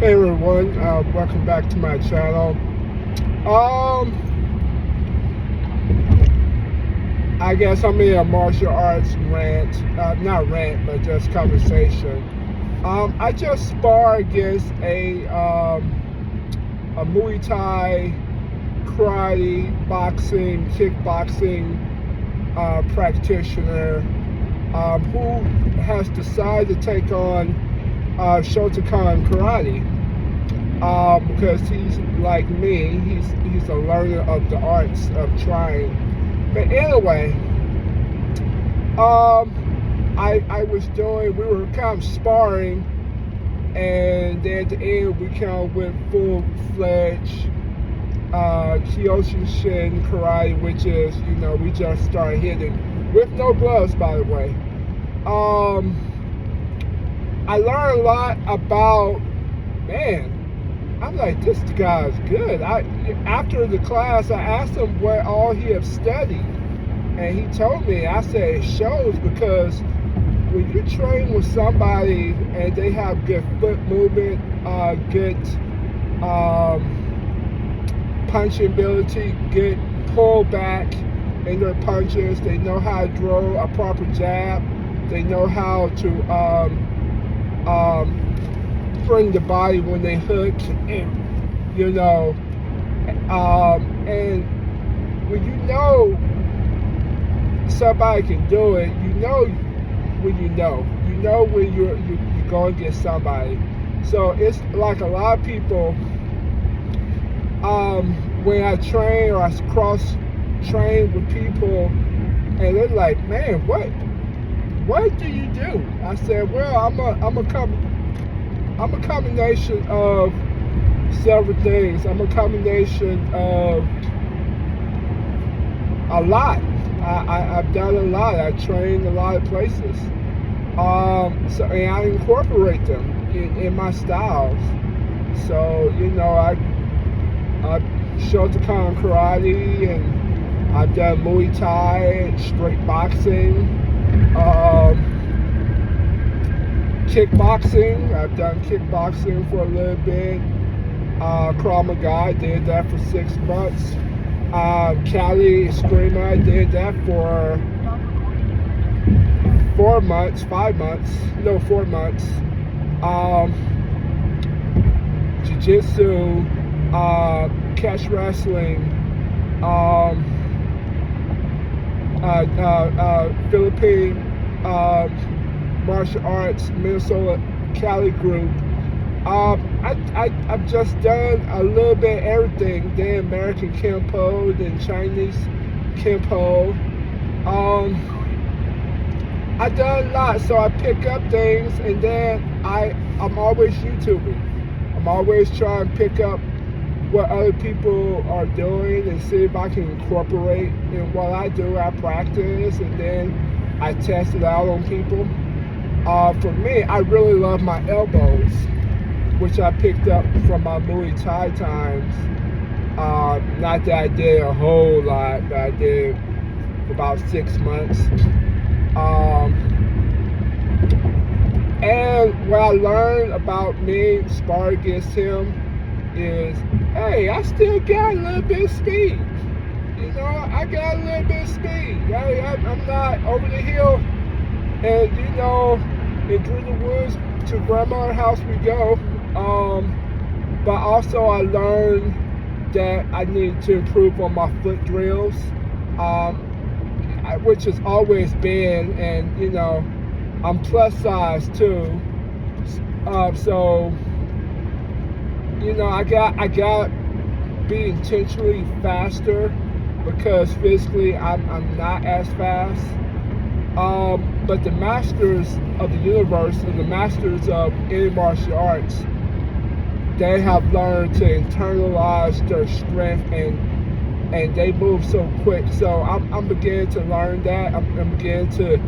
Hey everyone, welcome back to my channel. Um, I guess I'm in a martial arts rant, not rant, but just conversation. I just spar against a Muay Thai, karate, boxing, kickboxing practitioner who has decided to take on Shotokan karate. Because he's like me, he's a learner of the arts of trying. But anyway, we were kind of sparring, and then at the end we kind of went full-fledged Kyoshin karate, which is, we just started hitting with no gloves, by the way. I learned a lot about, man, I'm like, this guy's good. After the class, I asked him what all he had studied, and he told me. I said, it shows, because when you train with somebody and they have good foot movement, good punching ability, good pull back in their punches, they know how to throw a proper jab, they know how to bring the body when they hook, and and when you know somebody can do it, when you know when you're going to get somebody. So it's like a lot of people, when I train or I cross train with people, and they're like, man, what do you do? I said, well, I'm a combination of several things. I'm a combination of a lot. I've done a lot. I trained a lot of places. And I incorporate them in my styles. So, I Shotokan karate, and I've done Muay Thai, straight boxing, kickboxing. I've done kickboxing for a little bit. Krav Maga, I did that for 6 months. Cali Eskrima, I did that for 4 months, 5 months, no, 4 months. Jiu-jitsu, catch wrestling, Philippine martial arts, Minnesota Cali group. I've just done a little bit of everything. Then American Kempo, then Chinese Kempo. I've done a lot, so I pick up things, and then I'm always YouTubing. I'm always trying to pick up what other people are doing and see if I can incorporate in what I do. I practice, and then I test it out on people. For me, I really love my elbows, which I picked up from my Muay Thai times. Not that I did a whole lot, but I did about 6 months. And what I learned about me sparring against him is, hey, I still got a little bit of speed. I got a little bit of speed. I'm not over the hill, and and through the woods to grandma's house we go. But also I learned that I need to improve on my foot drills, which has always been, and I'm plus size too. So I got be intentionally faster, because physically I'm not as fast. But the masters of the universe and the masters of any martial arts, they have learned to internalize their strength, and they move so quick. So I'm beginning to learn that. I'm beginning to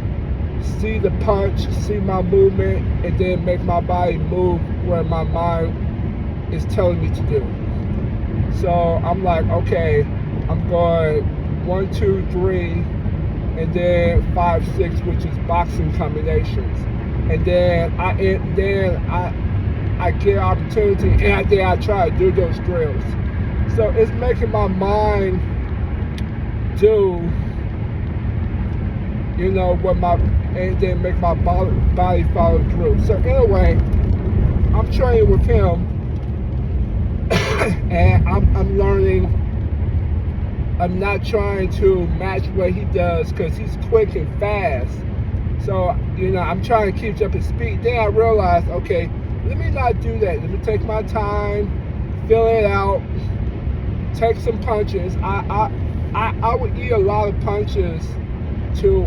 see the punch, see my movement, and then make my body move where my mind is telling me to do. So I'm like, okay, I'm going 1, 2, 3, and then 5, 6, which is boxing combinations. And then I I get an opportunity, and then I try to do those drills. So it's making my mind do, what and then make my body follow through. So anyway, I'm training with him, and I'm learning. I'm not trying to match what he does because he's quick and fast. So, I'm trying to keep up his speed. Then I realized, okay, let me not do that. Let me take my time, fill it out, take some punches. I would eat a lot of punches to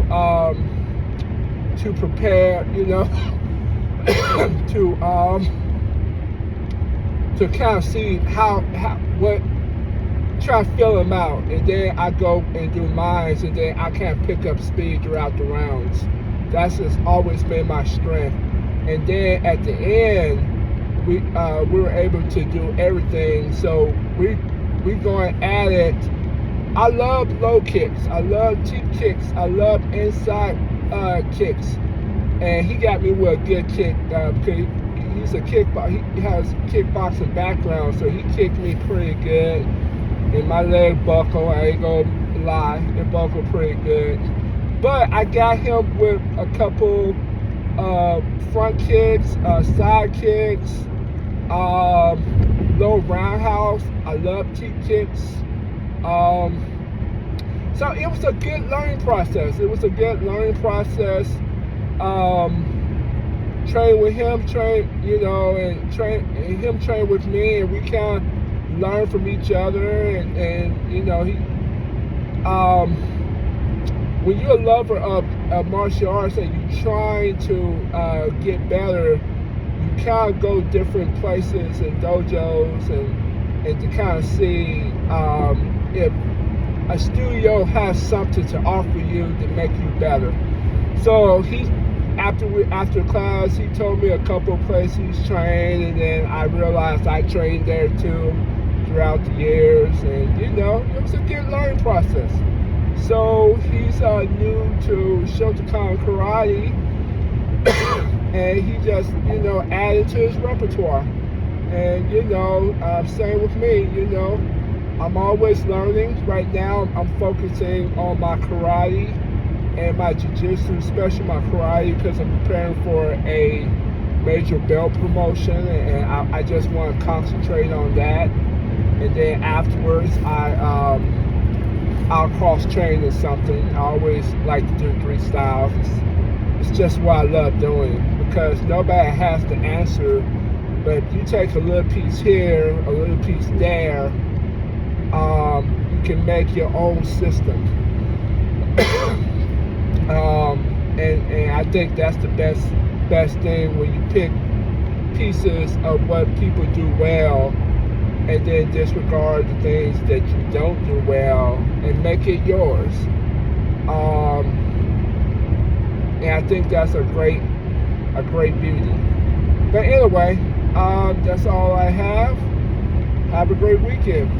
prepare, to kind of see what, try to fill them out, and then I go and do mines, and then I can't pick up speed throughout the rounds. That's just always been my strength. And then at the end, we were able to do everything. So we going at it. I love low kicks. I love cheap kicks. I love inside kicks. And he got me with a good kick because he's a kickboxer. He has kickboxing background, so he kicked me pretty good. And my leg buckle, I ain't gonna lie, it buckled pretty good. But I got him with a couple front kicks, side kicks, low roundhouse. I love cheap kicks. So it was a good learning process. Train with him, and him train with me, and we kind of learn from each other. And he, when you're a lover of martial arts and you're trying to get better, you kind of go different places and dojos and to kind of see if a studio has something to offer you to make you better. So after class, he told me a couple of places he's trained, and then I realized I trained there too throughout the years, and it was a good learning process. So he's new to Shotokan karate, and he just added to his repertoire. And same with me. I'm always learning. Right now, I'm focusing on my karate and my jiu-jitsu, especially my karate, because I'm preparing for a major belt promotion, and I just want to concentrate on that. And then afterwards, I'll cross-train in something. I always like to do 3 styles. It's just what I love doing, because nobody has the answer. But if you take a little piece here, a little piece there, you can make your own system. And I think that's the best thing, when you pick pieces of what people do well and then disregard the things that you don't do well and make it yours. And I think that's a great beauty. But anyway, that's all I have. Have a great weekend.